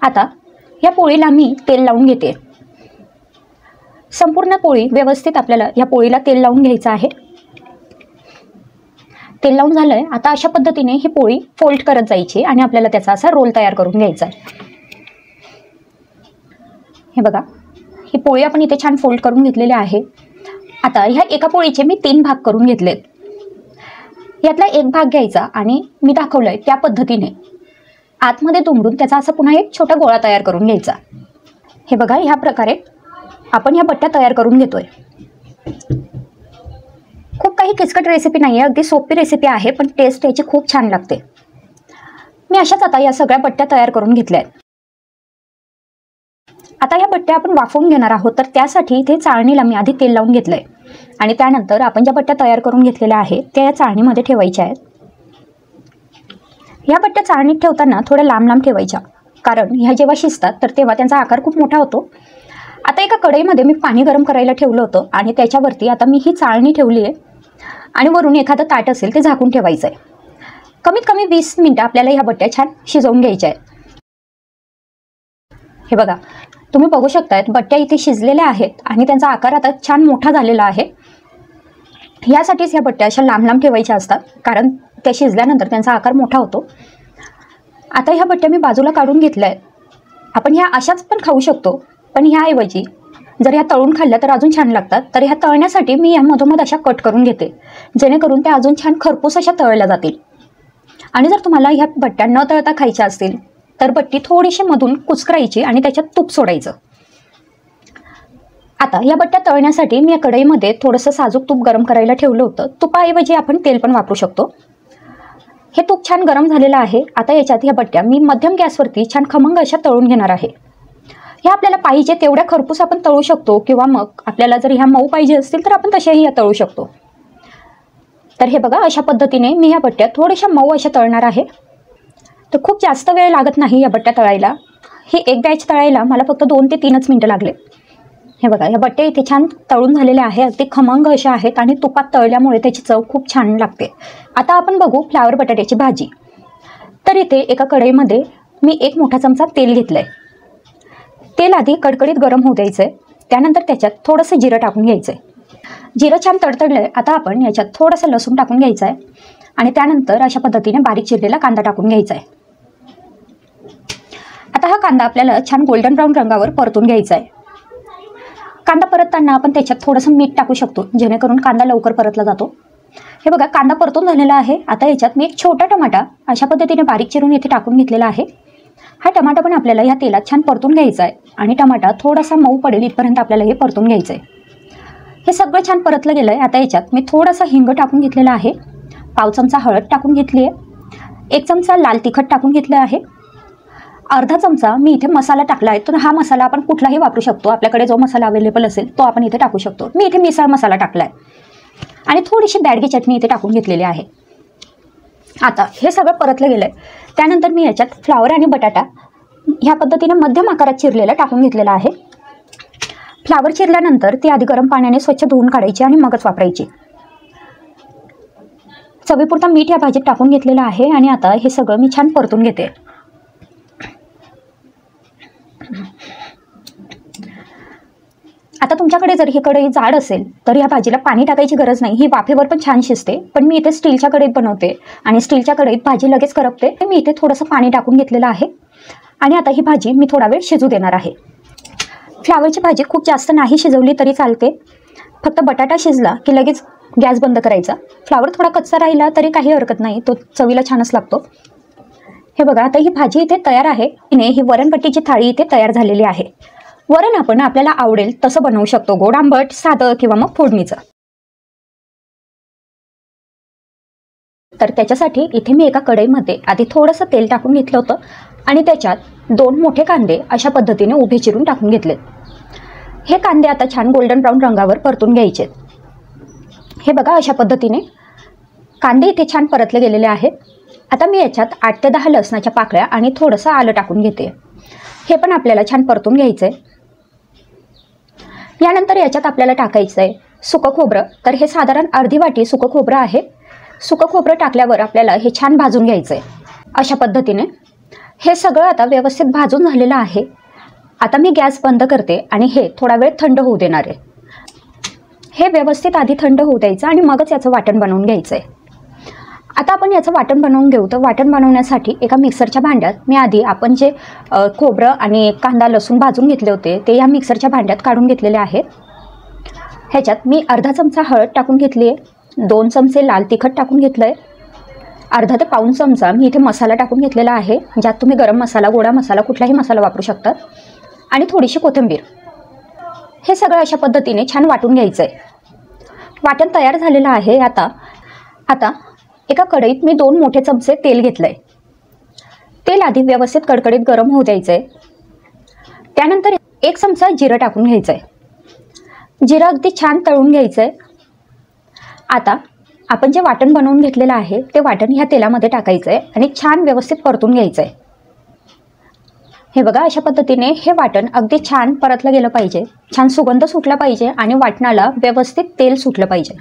आता या पोळीला मी तेल लावून घेते। संपूर्ण पोळी व्यवस्थित आपल्याला या पोळीला तेल लावून घ्यायचं आहे। तेल लावून झालंय, आता अशा पद्धतीने ही पोळी फोल्ड करत जायची आणि आपल्याला त्याचा असा रोल तयार करून घ्यायचा आहे। हे बघा, ही पोळी आपण इथे छान फोल्ड करून घेतलेली आहे। आता ह्या एका पोळीचे मी 3 भाग करून घेतलेत। यातला एक भाग घ्यायचा आणि मी दाखवलंय त्या पद्धतीने आतमध्ये दुमडून त्याचा असा पुन्हा एक छोटा गोळा तयार करून घ्यायचा। हे बघा, ह्या प्रकारे आपण ह्या बट्ट्या तयार करून घेतोय। खूप काही किचकट रेसिपी नाही आहे, अगदी सोपी रेसिपी आहे, पण टेस्ट याची खूप छान लागते। मी अशाच आता या सगळ्या बट्ट्या तयार करून घेतल्या आहेत। आता या बट्ट्या आपण वाफवून घेणार आहोत, तर त्यासाठी इथे चाळणीला मी आधी तेल लावून घेतलंय आणि त्यानंतर आपण ज्या बट्ट्या तयार करून घेतलेल्या आहेत त्या या चाळणीमध्ये ठेवायच्या आहेत। ह्या बट्ट्या चाळणीत ठेवताना थोड्या लांब लांब ठेवायच्या, कारण ह्या जेव्हा शिजतात तर तेव्हा त्यांचा आकार खूप मोठा होतो। आता एका कढईमध्ये मी पाणी गरम करायला ठेवलं होतं आणि त्याच्यावरती आता मी ही चाळणी ठेवली आहे आणि वरून एखादं ताट असेल ते झाकून ठेवायचं आहे। कमीत कमी 20 मिनिटं आपल्याला ह्या बट्ट्या छान शिजवून घ्यायच्या आहेत। हे बघा, तुम्ही बघू शकतायत बट्ट्या इथे शिजलेल्या आहेत आणि त्यांचा आकार आता छान मोठा झालेला आहे। यासाठीच ह्या बट्ट्या अशा लांब लांब ठेवायच्या असतात, कारण त्या शिजल्यानंतर त्यांचा आकार मोठा होतो। आता ह्या बट्ट्या मी बाजूला काढून घेतल्या आहेत। आपण ह्या अशाच पण खाऊ शकतो, पण ह्याऐवजी जर ह्या तळून खाल्ल्या तर अजून छान लागतात। तर ह्या तळण्यासाठी मी या मधोमध अशा कट करून घेते, जेणेकरून त्या अजून छान खरपूस अशा तळल्या जातील। आणि जर तुम्हाला ह्या बट्ट्या न तळता खायच्या असतील तर बट्टी थोडीशी मधून कुचकरायची आणि त्याच्यात तूप सोडायचं। आता या बट्ट्या तळण्यासाठी मी या कढईमध्ये थोडंसं साजूक तूप गरम करायला ठेवलं होतं। तुपाऐवजी आपण तेल पण वापरू शकतो। हे तूप छान गरम झालेलं आहे। आता याच्यात ह्या बट्ट्या मी मध्यम गॅसवरती छान खमंग अशा तळून घेणार आहे। ह्या आपल्याला पाहिजे तेवढ्या खरपूस आपण तळू शकतो किंवा मग आपल्याला जर ह्या मऊ पाहिजे असतील तर आपण तशाही या तळू शकतो। तर हे बघा, अशा पद्धतीने मी ह्या बट्ट्या थोड्याशा मऊ अशा तळणार आहे। तर खूप जास्त वेळ लागत नाही या बट्ट्या तळायला. ही एक बॅच तळायला मला फक्त 2 ते 3च मिनटं लागले. हे बघा, या बट्ट्या इथे छान तळून झालेल्या आहे, अगदी खमंग अशा आहेत आणि तुपात तळल्यामुळे त्याची चव खूप छान लागते. आता आपण बघू फ्लावर बटाट्याची भाजी. तर इथे एका कढईमध्ये मी 1 मोठा चमचा तेल घेतलं आहे. तेल आधी कडकडीत गरम होऊ द्यायचं आहे. त्यानंतर त्याच्यात थोडंसं जिरं टाकून घ्यायचं आहे. जिरं छान तडतडलं आहे. आता आपण याच्यात थोडंसं लसूण टाकून घ्यायचं आहे आणि त्यानंतर अशा पद्धतीने बारीक चिरलेला कांदा टाकून घ्यायचा आहे. आता हा कांदा आपल्याला छान गोल्डन ब्राऊन रंगावर परतून घ्यायचा आहे. कांदा परतताना आपण त्याच्यात थोडंसं मीठ टाकू शकतो, जेणेकरून कांदा लवकर परतला जातो. हे बघा, कांदा परतून झालेला आहे. आता याच्यात मी एक छोटा टमाटा अशा पद्धतीने बारीक चिरून इथे टाकून घेतलेला आहे. हा टमाटा पण आपल्याला ह्या तेलात छान परतून घ्यायचा आहे आणि टमाटा थोडासा मऊ पडेल इथपर्यंत आपल्याला हे परतून घ्यायचं आहे. हे सगळं छान परतलं गेलं आहे. आता याच्यात मी थोडासा हिंग टाकून घेतलेला आहे, पाव चमचा हळद टाकून घेतली आहे, 1 चमचा लाल तिखट टाकून घेतलं आहे, अर्धा चमचा मी इथे मसाला टाकला आहे. तर हा मसाला आपण कुठलाही वापरू शकतो, आपल्याकडे जो मसाला अवेलेबल असेल तो आपण इथे टाकू शकतो. मी इथे मिसळ मसाला टाकला आहे आणि थोडीशी बॅडगी चटणी इथे टाकून घेतलेली आहे. आता हे सगळं परतलं गेलं आहे. त्यानंतर मी याच्यात फ्लावर आणि बटाटा ह्या पद्धतीने मध्यम आकारात चिरलेला टाकून घेतलेला आहे. फ्लावर चिरल्यानंतर ती आधी गरम पाण्याने स्वच्छ धुवून काढायची आणि मगच वापरायची. चवीपुरता मीठ या भाजीत टाकून घेतलेलं आहे आणि आता हे सगळं मी छान परतून घेते. आता तुमच्याकडे जर ही कढई जाड असेल तर या भाजीला पाणी टाकायची गरज नाही, ही वाफेवर पण छान शिजते. पण मी इथे स्टीलच्या कढईत बनवते आणि स्टीलच्या कढईत भाजी लगेच करपते. मी इथे थोडंसं पाणी टाकून घेतलेलं आहे आणि आता ही भाजी मी थोडा वेळ शिजू देणार आहे. फ्लावरची भाजी खूप जास्त नाही शिजवली तरी चालते, फक्त बटाटा शिजला की लगेच गॅस बंद करायचा. फ्लावर थोडा कच्चा राहिला तरी काही हरकत नाही, तो चवीला छानच लागतो. हे बघा, आता ही भाजी इथे तयार आहे. ही वरणपट्टीची थाळी इथे तयार झालेली आहे. वरण आपण आपल्याला आवडेल तसं बनवू शकतो, गोड आंबट, साधं किंवा मग फोडणीचं. तर त्याच्यासाठी इथे मी एका कढईमध्ये आधी थोडंसं तेल टाकून घेतलं होतं आणि त्याच्यात 2 मोठे कांदे अशा पद्धतीने उभे चिरून टाकून घेतले. हे कांदे आता छान गोल्डन ब्राऊन रंगावर परतून घ्यायचे. हे बघा, अशा पद्धतीने कांदे इथे छान परतले गेलेले आहेत. आता मी याच्यात 8 ते 10 लसणाच्या पाकळ्या आणि थोडंसं आलं टाकून घेते. हे पण आपल्याला छान परतून घ्यायचं आहे. यानंतर याच्यात आपल्याला टाकायचं आहे सुकं खोबरं. तर हे साधारण अर्धी वाटी सुकं खोबरं आहे. सुकं खोबरं टाकल्यावर आपल्याला हे छान भाजून घ्यायचं आहे. अशा पद्धतीने हे सगळं आता व्यवस्थित भाजून झालेलं आहे. आता मी गॅस बंद करते आणि हे थोडा वेळ थंड होऊ देणार आहे. हे व्यवस्थित आधी थंड होऊ द्यायचं आणि मगच याचं वाटण बनवून घ्यायचं आहे. आता आपण याचं वाटण बनवून घेऊ. तर वाटण बनवण्यासाठी एका मिक्सरच्या भांड्यात मी आधी आपण जे खोबरं आणि कांदा लसूण भाजून घेतले होते ते या मिक्सरच्या भांड्यात काढून घेतलेले आहेत. ह्याच्यात मी अर्धा चमचा हळद टाकून घेतली आहे, 2 चमचे लाल तिखट टाकून घेतलं आहे, अर्धा ते पाऊण चमचा मी इथे मसाला टाकून घेतलेला आहे, ज्यात तुम्ही गरम मसाला, गोडा मसाला, कुठलाही मसाला वापरू शकतात, आणि थोडीशी कोथिंबीर. हे सगळं अशा पद्धतीने छान वाटून घ्यायचं आहे. वाटण तयार झालेलं आहे. आता एका कढईत मी 2 मोठे चमचे तेल घेतलं आहे. तेल आधी व्यवस्थित कडकडीत गरम होऊ द्यायचं आहे. त्यानंतर 1 चमचा जिरं टाकून घ्यायचं आहे. जिरं अगदी छान तळून घ्यायचं आहे. आता आपण जे वाटण बनवून घेतलेलं आहे ते वाटण ह्या तेलामध्ये टाकायचं आहे आणि छान व्यवस्थित परतून घ्यायचं आहे. हे बघा, अशा पद्धतीने हे वाटण अगदी छान परतलं गेलं पाहिजे, छान सुगंध सुटला पाहिजे आणि वाटणाला व्यवस्थित तेल सुटलं पाहिजे.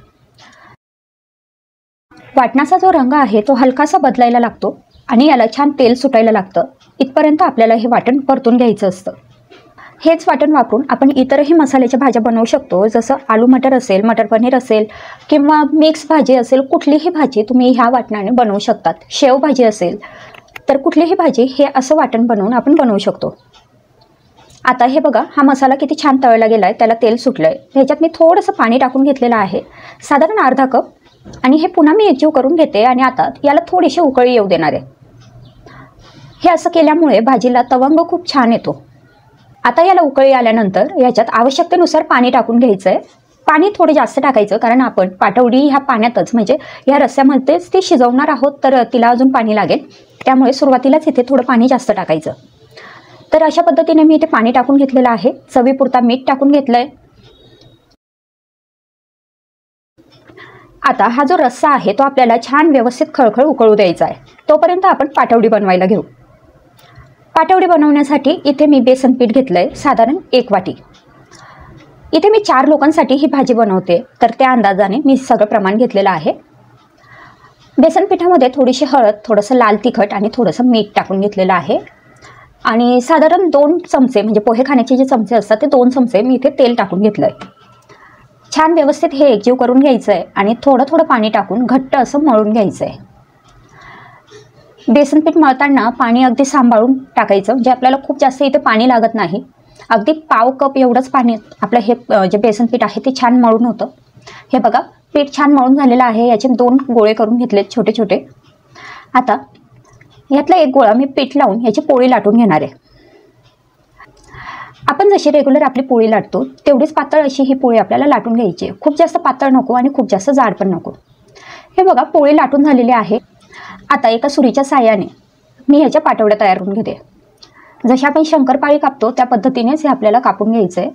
वाटणाचा जो रंग आहे तो हलकासा बदलायला लागतो आणि याला छान तेल सुटायला लागतं. इथपर्यंत आपल्याला हे वाटण परतून घ्यायचं असतं. हेच वाटण वापरून आपण इतरही मसाल्याच्या भाज्या बनवू शकतो, जसं आलू मटर असेल, मटर पनीर असेल किंवा मिक्स भाजी असेल, कुठलीही भाजी तुम्ही ह्या वाटणाने बनवू शकतात. शेवभाजी असेल तर कुठलीही भाजी हे असं वाटण बनवून आपण बनवू शकतो. आता हे बघा, हा मसाला किती छान तळला गेला आहे, त्याला तेल सुटलं आहे. ह्याच्यात मी थोडंसं पाणी टाकून घेतलेलं आहे, साधारण अर्धा कप, आणि हे पुन्हा मी एकजीव करून घेते आणि आता याला थोडीशी उकळी येऊ देणार आहे. हे असं केल्यामुळे भाजीला तवंग खूप छान येतो. आता याला उकळी आल्यानंतर याच्यात आवश्यकतेनुसार पाणी टाकून घ्यायचं आहे. पाणी थोडं जास्त टाकायचं, कारण आपण पाटवडी ह्या पाण्यातच म्हणजे ह्या रस्स्यामध्येच ती शिजवणार आहोत, तर तिला अजून पाणी लागेल. त्यामुळे सुरुवातीलाच इथे थोडं पाणी जास्त टाकायचं. तर अशा पद्धतीने मी इथे पाणी टाकून घेतलेलं आहे. चवीपुरता मीठ टाकून घेतलं आहे. आता हा जो रस्सा आहे तो आपल्याला छान व्यवस्थित खळखळ उकळू द्यायचा आहे. तोपर्यंत आपण पाटवडी बनवायला घेऊ। पाटवडी बनवण्यासाठी इथे मी बेसन पीठ घेतलंय साधारण 1 वाटी। इथे मी 4 लोकांसाठी ही भाजी बनवते, तर त्या अंदाजाने मी सगळं प्रमाण घेतलेलं आहे। बेसन पिठामध्ये थोडीशी हळद, थोडंसं लाल तिखट आणि थोडंसं मीठ टाकून घेतलेलं आहे आणि साधारण 2 चमचे म्हणजे पोहे खाण्याचे जे चमचे असतात ते 2 चमचे मी इथे तेल टाकून घेतलंय। छान व्यवस्थित हे एकजीव करून घ्यायचं आहे आणि थोडं थोडं पाणी टाकून घट्ट असं मळून घ्यायचं आहे। बेसन पीठ मळताना पाणी अगदी सांभाळून टाकायचं, म्हणजे आपल्याला खूप जास्त इथे पाणी लागत नाही। अगदी पाव कप एवढंच पाणी आपलं हे जे बेसन पीठ आहे ते छान मळून होतं। हे बघा पीठ छान मळून झालेलं आहे। याचे 2 गोळे करून घेतलेत छोटे छोटे। आता यातला एक गोळा मी पीठ लावून याची पोळी लाटून घेणार आहे। आपण जशी रेग्युलर आपली पोळी लाटतो तेवढीच पातळ अशी ही पोळी आपल्याला लाटून घ्यायची आहे। खूप जास्त पातळ नको आणि खूप जास्त जाड पण नको। हे बघा पोळी लाटून झालेली आहे। आता एका सुरीच्या साहाय्याने मी ह्याच्या पाटवड्या तयार करून घेते। जशी आपण शंकरपाळी कापतो त्या पद्धतीनेच हे आपल्याला कापून घ्यायचं आहे।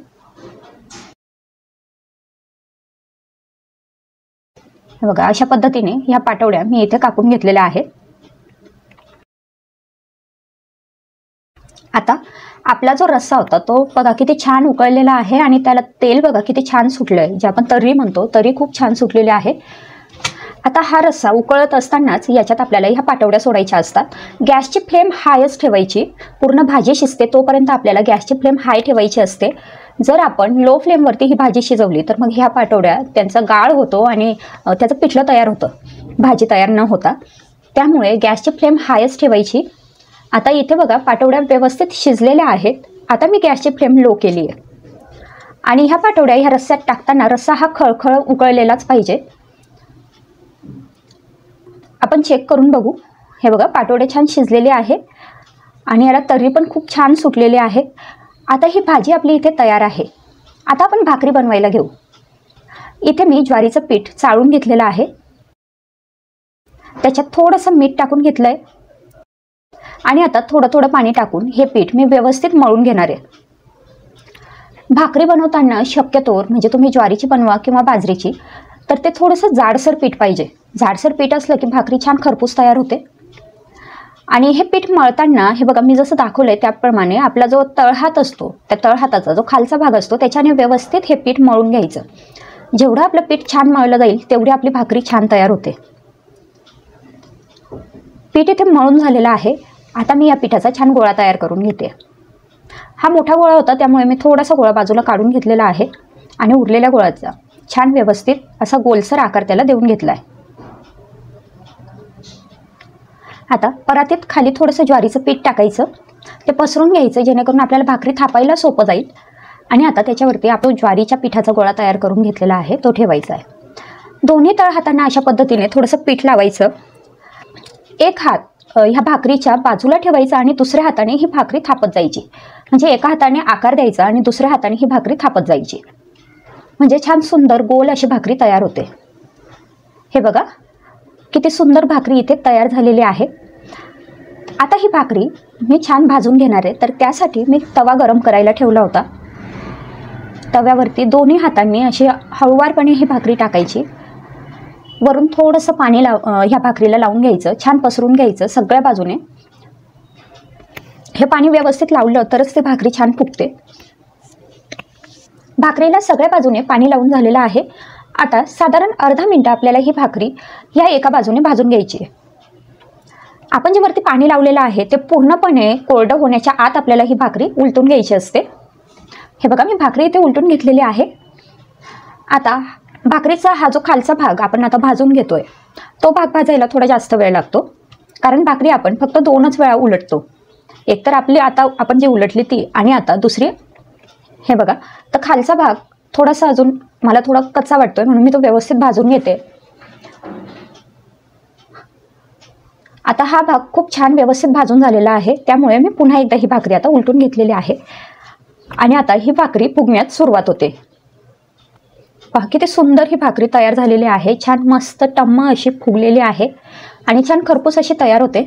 हे बघा अशा पद्धतीने ह्या पाटवड्या मी इथे कापून घेतलेल्या आहेत। आता आपला जो रस्सा होता तो बघा किती छान उकळलेला आहे आणि त्याला तेल बघा किती छान सुटलंय, जे आपण तर्री म्हणतो तर्री खूप छान सुटलेली आहे। आता हा रस्सा उकळत असतानाच याच्यात आपल्याला ह्या पाटवड्या सोडायच्या असतात। गॅसची फ्लेम हायच ठेवायची, पूर्ण भाजी शिजते तोपर्यंत आपल्याला गॅसची फ्लेम हाय ठेवायची असते। जर आपण लो फ्लेमवरती ही भाजी शिजवली तर मग ह्या पाटवड्या त्यांचा गाळ होतो आणि त्याचं पिठलं तयार होतं, भाजी तयार न होता। त्यामुळे गॅसची फ्लेम हायच ठेवायची। आता इथे बघा पाटवड्या व्यवस्थित शिजलेल्या आहेत। आता मी गॅसची फ्लेम लो केली आहे आणि ह्या पाटवड्या ह्या रस्स्यात टाकताना रस्सा हा खळखळ उकळलेलाच पाहिजे। आपण चेक करून बघू। हे बघा पाटवडे छान शिजलेले आहे आणि याला तर्री पण खूप छान सुटलेली आहे। आता ही भाजी आपली इथे तयार आहे। आता आपण भाकरी बनवायला घेऊ। इथे मी ज्वारीचं पीठ चाळून घेतलेलं आहे, त्याच्यात थोडंसं मीठ टाकून घेतलंय आणि आता थोडं थोडं पाणी टाकून हे पीठ मी व्यवस्थित मळून घेणार आहे। भाकरी बनवताना शक्यतोवर म्हणजे तुम्ही ज्वारीची बनवा किंवा बाजरीची तर ते थोडंसं जाडसर पीठ पाहिजे। जाडसर पीठ असलं की भाकरी छान खरपूस तयार होते। आणि हे पीठ मळताना हे बघा मी जसं दाखवलंय त्याप्रमाणे आपला जो तळहात असतो त्या तळहाताचा जो खालचा भाग असतो त्याच्याने व्यवस्थित हे पीठ मळून घ्यायचं। जेवढं आपलं पीठ छान मळलं जाईल तेवढी आपली भाकरी छान तयार होते। पीठ इथे मळून झालेलं आहे। आता मी या पिठाचा छान गोळा तयार करून घेते। हा मोठा गोळा होता त्यामुळे मी थोडासा गोळा बाजूला काढून घेतलेला आहे आणि उरलेल्या गोळ्याचा छान व्यवस्थित असा गोलसर आकार त्याला देऊन घेतला आहे। आता परातीत खाली थोडंसं ज्वारीचं पीठ टाकायचं, ते पसरून घ्यायचं जेणेकरून आपल्याला भाकरी थापायला सोपं जाईल। आणि आता त्याच्यावरती आपण ज्वारीच्या पिठाचा गोळा तयार करून घेतलेला आहे तो ठेवायचा आहे। दोन्ही तळहातांना अशा पद्धतीने थोडंसं पीठ लावायचं। एक हात ह्या भाकरीच्या बाजूला ठेवायचा आणि दुसऱ्या हाताने ही भाकरी थापत जायची, म्हणजे एका हाताने आकार द्यायचा आणि दुसऱ्या हाताने ही भाकरी थापत जायची, म्हणजे छान सुंदर गोल अशी भाकरी तयार होते। हे बघा किती सुंदर भाकरी इथे तयार झालेली आहे। आता ही भाकरी मी छान भाजून घेणार आहे, तर त्यासाठी मी तवा गरम करायला ठेवला होता। तव्यावरती दोन्ही हातांनी अशी हळूवारपणे ही भाकरी टाकायची, वरून थोडंसं पाणी ह्या भाकरीला लावून घ्यायचं, छान पसरून घ्यायचं सगळ्या बाजूने। हे पाणी व्यवस्थित लावलं तरच ती भाकरी छान फुगते। भाकरीला सगळ्या बाजूने पाणी लावून झालेलं आहे। आता साधारण अर्धा मिनिट आपल्याला ही भाकरी ह्या एका बाजूने भाजून घ्यायची आहे। आपण जे वरती पाणी लावलेलं आहे ते पूर्णपणे कोरडं होण्याच्या आत आपल्याला ही भाकरी उलटून घ्यायची असते। हे बघा मी भाकरी इथे उलटून घेतलेली आहे। आता भाकरीचा हा जो खालचा भाग आपण आता भाजून घेतोय तो भाग भाजायला थोडा जास्त वेळ लागतो, कारण भाकरी आपण फक्त 2च वेळा उलटतो। एकतर आपली आता आपण जी उलटली ती आणि आता दुसरी। हे बघा तर खालचा भाग थोडासा अजून मला थोडा कच्चा वाटतोय म्हणून मी तो व्यवस्थित भाजून घेते। आता हा भाग खूप छान व्यवस्थित भाजून झालेला आहे, त्यामुळे मी पुन्हा एकदा ही भाकरी आता उलटून घेतलेली आहे आणि आता ही भाकरी फुगण्यास सुरुवात होते। पहा किती सुंदर ही भाकरी तयार झालेली आहे, छान मस्त टम्म अशी फुगलेली आहे आणि छान खरपूस अशी तयार होते।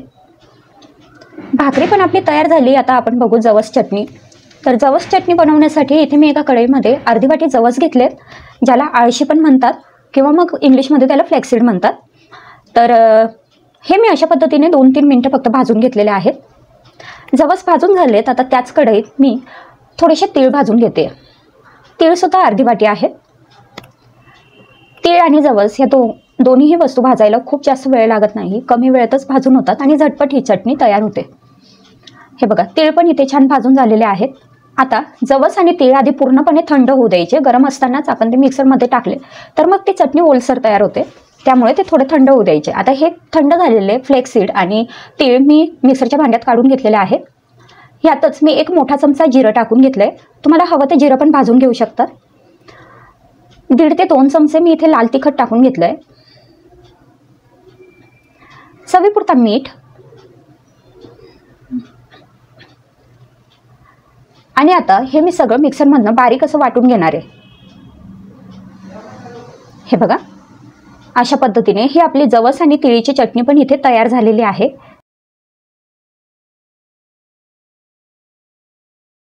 भाकरी पण आपली तयार झाली। आता आपण बघू जवस चटणी। तर जवस चटणी बनवण्यासाठी इथे मी एका कढईमध्ये अर्धी वाटी जवस घेतलेत, ज्याला आळशी पण म्हणतात किंवा मग इंग्लिशमध्ये त्याला फ्लॅक्सीड म्हणतात। तर हे मी अशा पद्धतीने 2-3 मिनटं फक्त भाजून घेतलेले आहेत. जवस भाजून झालेत. आता त्याच कढईत मी थोडेसे तीळ भाजून घेते. तीळसुद्धा अर्धी वाटी आहेत. तीळ आणि जवस या दोन्हीही वस्तू भाजायला खूप जास्त वेळ लागत नाही, कमी वेळेतच भाजून होतात आणि झटपट ही चटणी तयार होते. हे बघा, तीळ पण इथे छान भाजून झालेले आहेत. आता जवस आणि तीळ आधी पूर्णपणे थंड होऊ द्यायचे. गरम असतानाच आपण ते मिक्सरमध्ये टाकले तर मग ती चटणी ओलसर तयार होते, त्यामुळे ते थोडे थंड होऊ द्यायचे. आता हे थंड झालेले फ्लेक्सीड आणि तीळ मी मिक्सरच्या भांड्यात काढून घेतलेले आहे. यातच मी 1 मोठा चमचा जिरं टाकून घेतलंय. तुम्हाला हवं ते जिरं पण भाजून घेऊ शकतात. 1.5 ते 2 चमचे मी इथे लाल तिखट टाकून घेतलंय. चवीपुरता मीठ आणि आता हे मी सगळं मिक्सरमधनं बारीक असं वाटून घेणार आहे. हे बघा, अशा पद्धतीने ही आपली जवस आणि तिळीची चटणी पण इथे तयार झालेली आहे.